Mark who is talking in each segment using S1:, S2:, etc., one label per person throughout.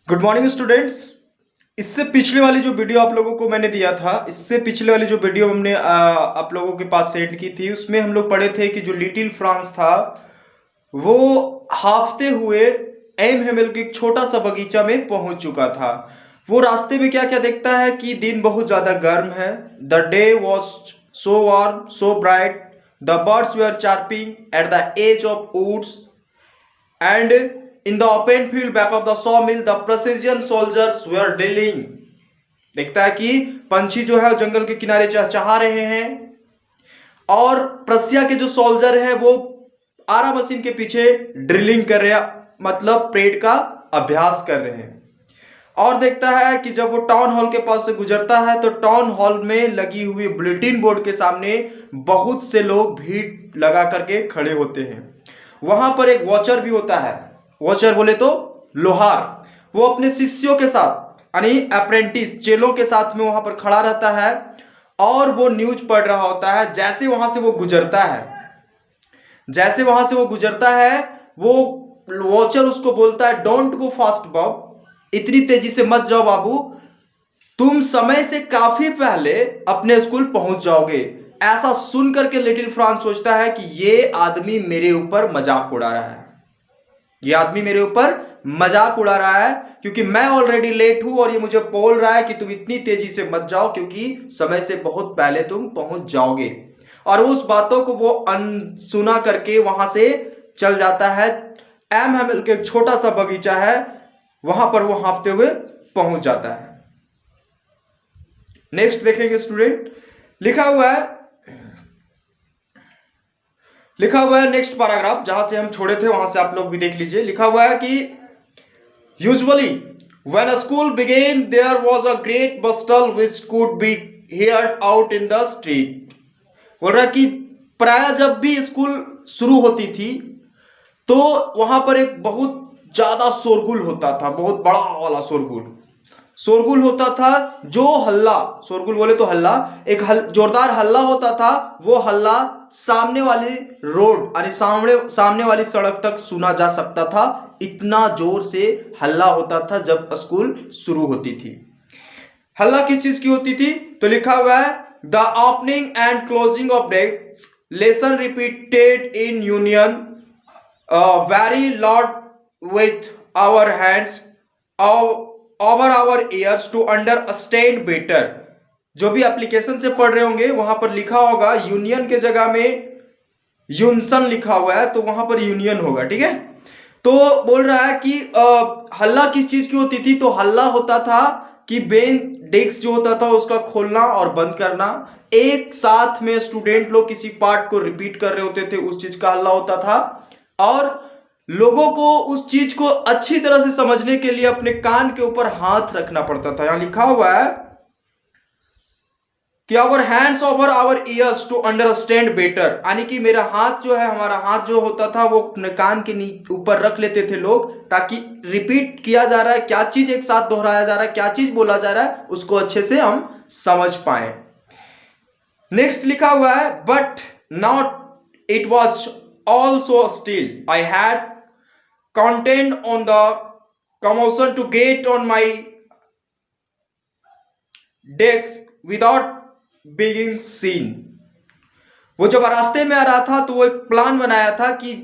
S1: Good morning students. इससे पिछले वाली जो वीडियो आप लोगों को मैंने दिया था, इससे पिछले वाली जो वीडियो हमने आप लोगों के पास सेंड की थी, उसमें हम लोग पढ़े थे कि जो लिटिल फ्रांस था वो हाफते हुए एम हेमल के एक छोटा सा बगीचा में पहुंच चुका था। वो रास्ते में क्या क्या देखता है कि दिन बहुत ज़्यादा गर्म है। The day was so warm so bright, the birds were chirping at the edge of woods and in the open field back of the sawmill the precision soldiers were drilling। देखता है कि पंछी जो है जंगल के किनारे चहचहा रहे हैं और प्रसिया के जो सोल्जर है वो आरा मशीन के पीछे ड्रिलिंग कर रहे हैं, मतलब परेड का अभ्यास कर रहे हैं। और देखता है कि जब वो टाउन हॉल के पास से गुजरता है तो टाउन हॉल में लगी हुई बुलेटिन बोर्ड के सामने बहुत से लोग भीड़ लगा करके खड़े होते हैं। वहां पर एक वॉचर भी होता है। वॉचर बोले तो लोहार। वो अपने शिष्यों के साथ यानी अप्रेंटिस चेलों के साथ में वहां पर खड़ा रहता है और वो न्यूज पढ़ रहा होता है। जैसे वहां से वो गुजरता है वो वॉचर उसको बोलता है, डोंट गो फास्ट बॉब, इतनी तेजी से मत जाओ बाबू, तुम समय से काफी पहले अपने स्कूल पहुंच जाओगे। ऐसा सुन करके लिटिल फ्रांस सोचता है कि ये आदमी मेरे ऊपर मजाक उड़ा रहा है, क्योंकि मैं ऑलरेडी लेट हूं और ये मुझे बोल रहा है कि तुम इतनी तेजी से मत जाओ क्योंकि समय से बहुत पहले तुम पहुंच जाओगे। और उस बातों को वो अनसुना करके वहां से चल जाता है। एम हेमल के छोटा सा बगीचा है, वहां पर वो हाँफते हुए पहुंच जाता है। नेक्स्ट देखेंगे स्टूडेंट, लिखा हुआ है नेक्स्ट पैराग्राफ, जहां से हम छोड़े थे वहां से आप लोग भी देख लीजिए। लिखा हुआ है कि usually when a school began there was a great bustle which could be heard out in the street. बोल रहा है कि प्राय जब भी स्कूल शुरू होती थी तो वहां पर एक बहुत ज्यादा शोरगुल होता था, बहुत बड़ा वाला शोरगुल होता था। जो हल्ला, शोरगुल बोले तो हल्ला, एक जोरदार हल्ला होता था। वो हल्ला सामने वाली रोड यानी सामने वाली सड़क तक सुना जा सकता था। इतना जोर से हल्ला होता था जब स्कूल शुरू होती थी। हल्ला किस चीज की होती थी? तो लिखा हुआ है the opening and closing of desk, lesson repeated in union, very Lord with our hands over our ears to understand better। जो भी एप्लीकेशन से पढ़ रहे होंगे वहां पर लिखा होगा यूनियन के जगह में यूनसन लिखा हुआ है तो वहां पर यूनियन होगा, ठीक है। तो बोल रहा है कि हल्ला किस चीज की होती थी? तो हल्ला होता था कि डेस्क जो होता था उसका खोलना और बंद करना, एक साथ में स्टूडेंट लोग किसी पार्ट को रिपीट कर रहे होते थे, उस चीज का हल्ला होता था। और लोगों को उस चीज को अच्छी तरह से समझने के लिए अपने कान के ऊपर हाथ रखना पड़ता था। यहां लिखा हुआ है कि our hands over our ears to understand better, यानी कि मेरा हाथ जो है, हमारा हाथ जो होता था वो अपने कान के ऊपर रख लेते थे लोग, ताकि रिपीट किया जा रहा है क्या चीज, एक साथ दोहराया जा रहा है क्या चीज बोला जा रहा है, उसको अच्छे से हम समझ पाए। नेक्स्ट लिखा हुआ है but not it was also still I had contend on the commotion to get on my desk without being seen। वो जब रास्ते में आ रहा था तो वो एक प्लान बनाया था कि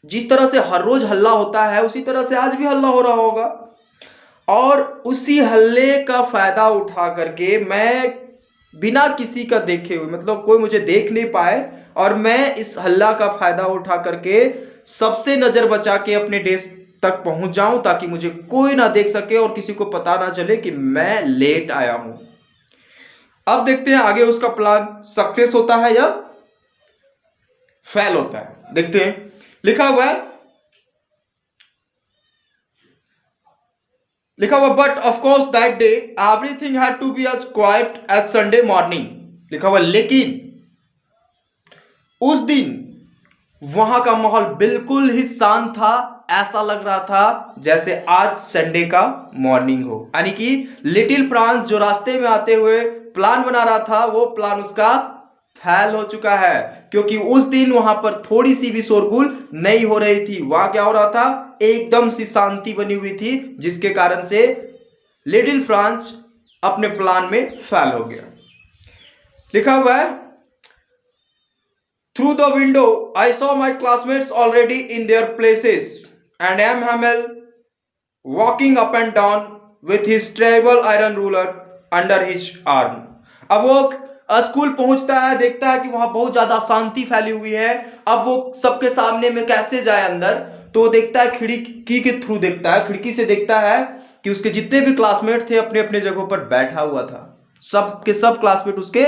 S1: जिस तरह से हर रोज हल्ला होता है उसी तरह से आज भी हल्ला हो रहा होगा, और उसी हल्ले का फायदा उठा करके मैं बिना किसी का देखे हुए, मतलब कोई मुझे देख नहीं पाए, और मैं इस हल्ला का फायदा उठा करके सबसे नजर बचा के अपने डेस्क तक पहुंच जाऊं ताकि मुझे कोई ना देख सके और किसी को पता ना चले कि मैं लेट आया हूं। अब देखते हैं आगे उसका प्लान सक्सेस होता है या फेल होता है, देखते हैं। लिखा हुआ but of course that day everything had to be as quiet as Sunday morning. लिखा हुआ लेकिन उस दिन वहां का माहौल बिल्कुल ही शांत था, ऐसा लग रहा था जैसे आज संडे का मॉर्निंग हो। यानी कि लिटिल फ्रांस जो रास्ते में आते हुए प्लान बना रहा था वो प्लान उसका फेल हो चुका है, क्योंकि उस दिन वहां पर थोड़ी सी भी शोरगुल नहीं हो रही थी। वहां क्या हो रहा था, एकदम सी शांति बनी हुई थी, जिसके कारण से लिटिल फ्रांस अपने प्लान में फेल हो गया। लिखा हुआ है, through the window I saw my classmates already in their places and M Hamel walking up and down with his terrible iron ruler under his arm. अब वो स्कूल पहुंचता है, देखता है कि वहां बहुत ज्यादा शांति फैली हुई है। अब वो सबके सामने में कैसे जाए अंदर, तो देखता है खिड़की के थ्रू, देखता है खिड़की से, देखता है कि उसके जितने भी क्लासमेट थे अपने अपने जगहों पर बैठा हुआ था। सब के सब क्लासमेट उसके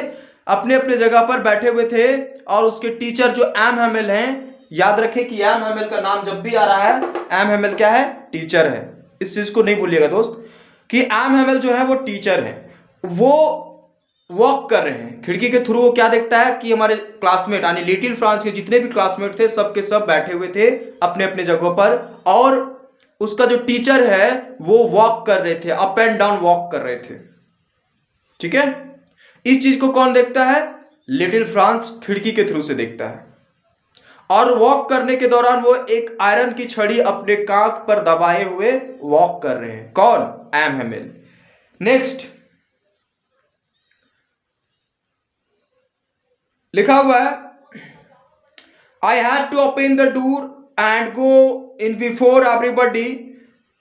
S1: अपने अपने जगह पर बैठे हुए थे। और उसके टीचर जो एम हैमेल हैं, याद रखें कि एम हैमेल का नाम जब भी आ रहा है, एम हैमेल क्या है, टीचर है। इस चीज को नहीं भूलिएगा दोस्त कि एम हैमेल जो है वो टीचर है। वो वॉक कर रहे हैं खिड़की के थ्रू। वो क्या देखता है कि हमारे क्लासमेट यानी लिटिल फ्रांस के जितने भी क्लासमेट थे सब के सब बैठे हुए थे अपने अपने जगहों पर, और उसका जो टीचर है वो वॉक कर रहे थे, अप एंड डाउन वॉक कर रहे थे। ठीक है, इस चीज को कौन देखता है, लिटिल फ्रांस खिड़की के थ्रू से देखता है। और वॉक करने के दौरान वो एक आयरन की छड़ी अपने कांख पर दबाए हुए वॉक कर रहे हैं। कौन, एम हैमेल। नेक्स्ट लिखा हुआ है, I had to open the door and go in before everybody.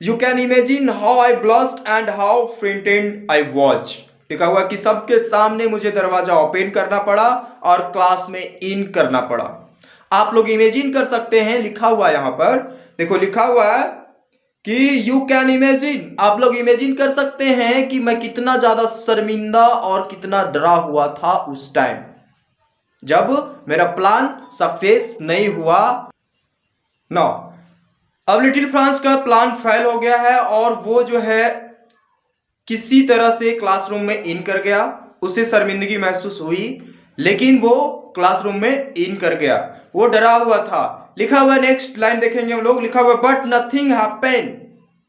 S1: You can imagine how I blushed and how frightened I was. लिखा हुआ कि सबके सामने मुझे दरवाजा ओपन करना पड़ा और क्लास में इन करना पड़ा। आप लोग इमेजिन कर सकते हैं, लिखा हुआ यहां पर देखो, लिखा हुआ है कि यू कैन इमेजिन, आप लोग इमेजिन कर सकते हैं कि मैं कितना ज्यादा शर्मिंदा और कितना डरा हुआ था उस टाइम जब मेरा प्लान सक्सेस नहीं हुआ। नो, अब लिटिल फ्रांस का प्लान फेल हो गया है और वो जो है किसी तरह से क्लासरूम में इन कर गया। उसे शर्मिंदगी महसूस हुई, लेकिन वो क्लासरूम में इन कर गया, वो डरा हुआ था। लिखा हुआ नेक्स्ट लाइन देखेंगे हम लोग, लिखा हुआ बट नथिंग हैपेंड।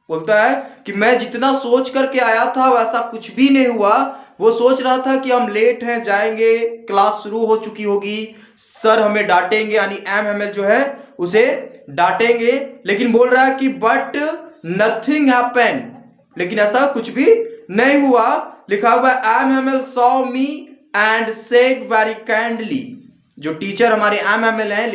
S1: बोलता है कि मैं जितना सोच करके आया था वैसा कुछ भी नहीं हुआ। वो सोच रहा था कि हम लेट हैं, जाएंगे, क्लास शुरू हो चुकी होगी, सर हमें डांटेंगे, यानी एम हैमेल जो है उसे डांटेंगे, लेकिन बोल रहा है कि बट नथिंग हैपेंड, लेकिन ऐसा कुछ भी नहीं हुआ। लिखा हुआ M Hamel saw me and said very kindly. जो टीचर हमारे एम हैमेल हैं,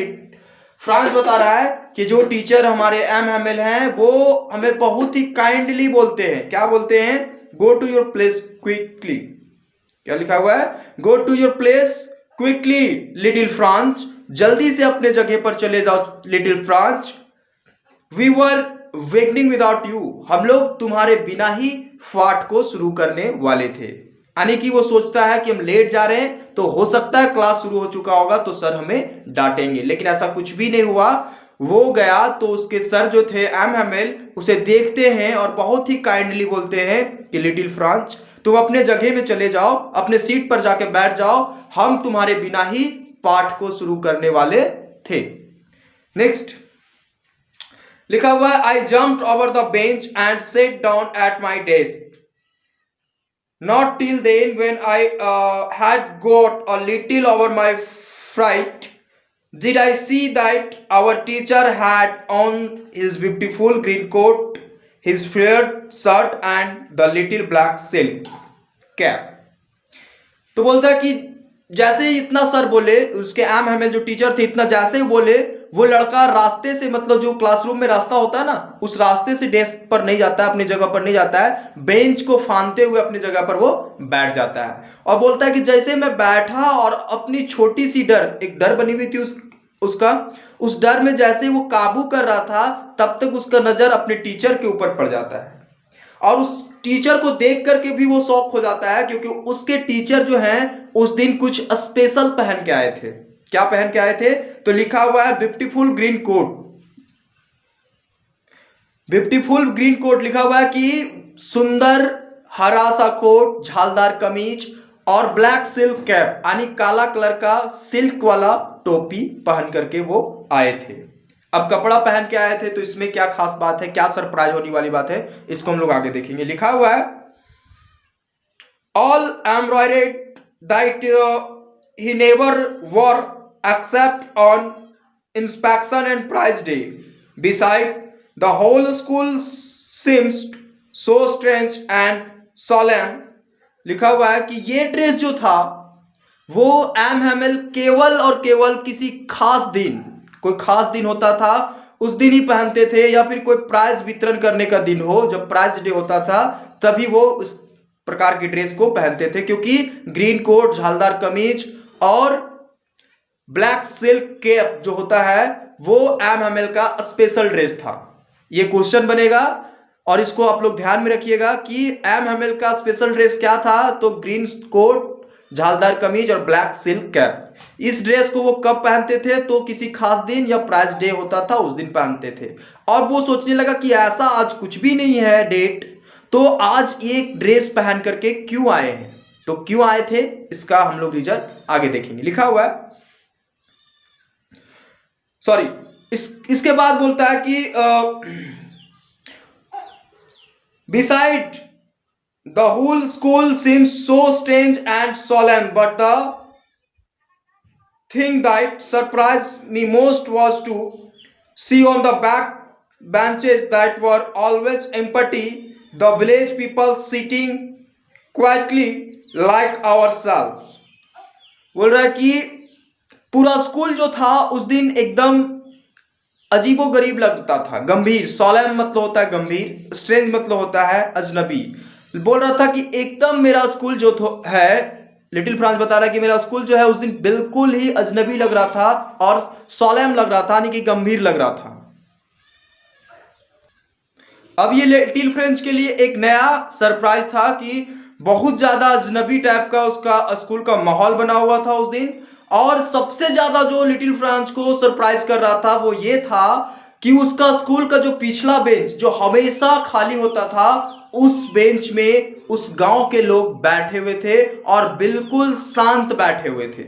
S1: फ्रांस बता रहा है कि जो टीचर हमारे एम हैमेल हैं वो हमें बहुत ही काइंडली बोलते हैं। क्या बोलते हैं, go to your place quickly. क्या लिखा हुआ है, go to your place quickly little Franz, जल्दी से अपने जगह पर चले जाओ little Franz. We were waiting without you, हम लोग तुम्हारे बिना ही पाठ को शुरू करने वाले थे। यानी कि वो सोचता है कि हम लेट जा रहे हैं तो हो सकता है क्लास शुरू हो चुका होगा तो सर हमें डांटेंगे, लेकिन ऐसा कुछ भी नहीं हुआ। वो गया तो उसके सर जो थे एम हैमेल उसे देखते हैं और बहुत ही काइंडली बोलते हैं कि लिटिल फ्रांस तुम अपने जगह में चले जाओ, अपने सीट पर जाके बैठ जाओ, हम तुम्हारे बिना ही पाठ को शुरू करने वाले थे। नेक्स्ट लिखा हुआ है, आई jumped over the bench and set down at my desk. Not till then, when I had got a little over my fright, did I see that our teacher had on his beautiful green coat, his flared shirt and the little black silk cap. तो बोलता है कि जैसे ही इतना sir बोले, उसके M Hamel जो teacher थे, इतना जैसे ही बोले, वो लड़का रास्ते से, मतलब जो क्लासरूम में रास्ता होता है ना, उस रास्ते से डेस्क पर नहीं जाता है, अपनी जगह पर नहीं जाता है, बेंच को फांदते हुए अपनी जगह पर वो बैठ जाता है। और बोलता है कि जैसे मैं बैठा और अपनी छोटी सी डर, एक डर बनी हुई थी उस डर में जैसे ही वो काबू कर रहा था, तब तक उसका नजर अपने टीचर के ऊपर पड़ जाता है। और उस टीचर को देख करके भी वो शॉक हो जाता है, क्योंकि उसके टीचर जो हैं उस दिन कुछ स्पेशल पहन के आए थे। क्या पहन के आए थे, तो लिखा हुआ है beautiful green coat. Beautiful green coat लिखा हुआ है कि सुंदर हरा सा कोट, झालदार कमीज और ब्लैक सिल्क कैप, यानी काला कलर का सिल्क वाला टोपी पहन करके वो आए थे। अब कपड़ा पहन के आए थे तो इसमें क्या खास बात है, क्या सरप्राइज होने वाली बात है, इसको हम लोग आगे देखेंगे। लिखा हुआ है all embroidered that he never wore except on inspection and prize day. Beside, the whole school seems so strange and solemn. लिखा हुआ है कि ये ड्रेस जो था वो एम हैमिल केवल और केवल किसी खास दिन, कोई खास दिन होता था उस दिन ही पहनते थे, या फिर कोई प्राइज वितरण करने का दिन हो, जब प्राइज डे होता था तभी वो उस प्रकार की ड्रेस को पहनते थे, क्योंकि ग्रीन कोट, झालदार कमीज और ब्लैक सिल्क कैप जो होता है वो एम हैमिल का स्पेशल ड्रेस था। ये क्वेश्चन बनेगा और इसको आप लोग ध्यान में रखिएगा कि एम हैमिल का स्पेशल ड्रेस क्या था, तो ग्रीन कोट, झालदार कमीज और ब्लैक सिल्क कैप। इस ड्रेस को वो कब पहनते थे, तो किसी खास दिन या प्राइज डे होता था उस दिन पहनते थे। और वो सोचने लगा कि ऐसा आज कुछ भी नहीं है डेट, तो आज ये ड्रेस पहन करके क्यों आए हैं, तो क्यों आए थे इसका हम लोग रीजन आगे देखेंगे। लिखा हुआ है, सॉरी, इसके बाद बोलता है कि beside the whole school seems so strange and solemn, but the thing that surprised me most was to see on the back benches that were always empty the village people sitting quietly like ourselves। बोल रहा है कि पूरा school जो था उस दिन एकदम अजीबो गरीब लगता था, गंभीर, सोलेम मतलब होता है गंभीर, स्ट्रेंज मतलब होता है अजनबी। बोल रहा था कि एकदम मेरा स्कूल जो है, लिटिल फ्रांस बता रहा है कि मेरा स्कूल जो है उस दिन बिल्कुल ही अजनबी लग रहा था और सोलेम लग रहा था, यानी कि गंभीर लग रहा था। अब ये लिटिल फ्रेंच के लिए एक नया सरप्राइज था कि बहुत ज्यादा अजनबी टाइप का उसका स्कूल का माहौल बना हुआ था उस दिन। और सबसे ज्यादा जो लिटिल फ्रांस को सरप्राइज कर रहा था वो ये था कि उसका स्कूल का जो पिछला बेंच जो हमेशा खाली होता था, उस बेंच में उस गांव के लोग बैठे हुए थे और बिल्कुल शांत बैठे हुए थे,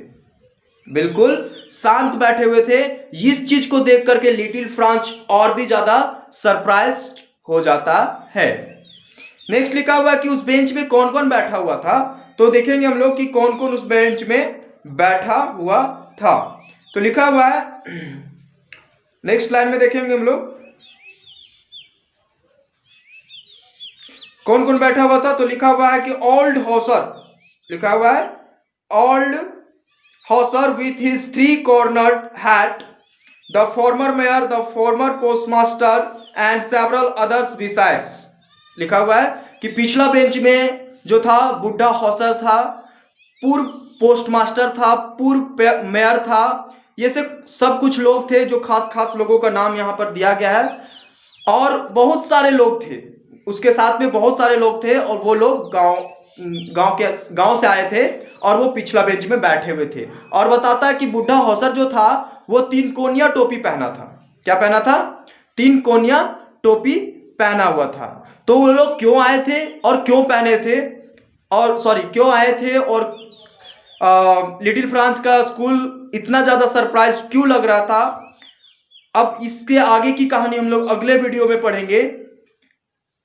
S1: बिल्कुल शांत बैठे हुए थे। इस चीज को देख करके लिटिल फ्रांस और भी ज्यादा सरप्राइज हो जाता है। नेक्स्ट लिखा हुआ कि उस बेंच में कौन कौन बैठा हुआ था, तो देखेंगे हम लोग कि कौन कौन उस बेंच में बैठा हुआ था। तो लिखा हुआ है, नेक्स्ट लाइन में देखेंगे हम लोग कौन कौन बैठा हुआ था। तो लिखा हुआ है कि ओल्ड हॉसर, लिखा हुआ है old Hauser with his 3 cornered hat, the former mayor, the former postmaster and several others besides. लिखा हुआ है कि पिछला बेंच में जो था बुढ़ा हॉसर था, पूर्व पोस्टमास्टर था, पूर्व मेयर था, ये सब कुछ लोग थे जो खास खास लोगों का नाम यहाँ पर दिया गया है। और बहुत सारे लोग थे, उसके साथ में बहुत सारे लोग थे और वो लोग गांव से आए थे और वो पिछला बेंच में बैठे हुए थे। और बताता है कि बुढ़ा हौसर जो था वो 3 कोनिया टोपी पहना था। क्या पहना था? 3 कोनिया टोपी पहना हुआ था। तो वो लोग क्यों आए थे और क्यों पहने थे, और सॉरी क्यों आए थे और लिटिल फ्रांस का स्कूल इतना ज़्यादा सरप्राइज क्यों लग रहा था, अब इसके आगे की कहानी हम लोग अगले वीडियो में पढ़ेंगे।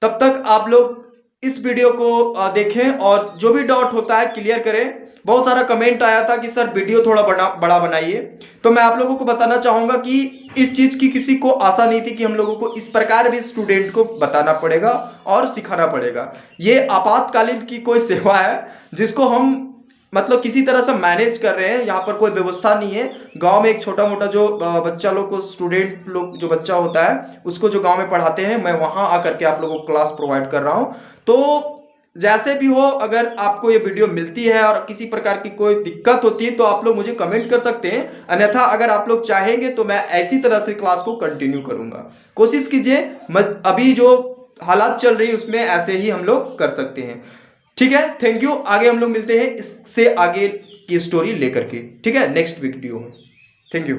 S1: तब तक आप लोग इस वीडियो को देखें और जो भी डाउट होता है क्लियर करें। बहुत सारा कमेंट आया था कि सर वीडियो थोड़ा बड़ा बनाइए, तो मैं आप लोगों को बताना चाहूँगा कि इस चीज़ की किसी को आशा नहीं थी कि हम लोगों को इस प्रकार भी स्टूडेंट को बताना पड़ेगा और सिखाना पड़ेगा। ये आपातकालीन की कोई सेवा है जिसको हम मतलब किसी तरह से मैनेज कर रहे हैं। यहाँ पर कोई व्यवस्था नहीं है। गांव में एक छोटा मोटा जो बच्चा लोग को, स्टूडेंट लोग जो बच्चा होता है उसको जो गांव में पढ़ाते हैं, मैं वहां आकर के आप लोगों को क्लास प्रोवाइड कर रहा हूं। तो जैसे भी हो, अगर आपको ये वीडियो मिलती है और किसी प्रकार की कोई दिक्कत होती है तो आप लोग मुझे कमेंट कर सकते हैं, अन्यथा अगर आप लोग चाहेंगे तो मैं ऐसी तरह से क्लास को कंटिन्यू करूंगा। कोशिश कीजिए, अभी जो हालात चल रही है उसमें ऐसे ही हम लोग कर सकते हैं। ठीक है, थैंक यू। आगे हम लोग मिलते हैं इससे आगे की स्टोरी लेकर के, ठीक है, नेक्स्ट वीडियो में। Thank you.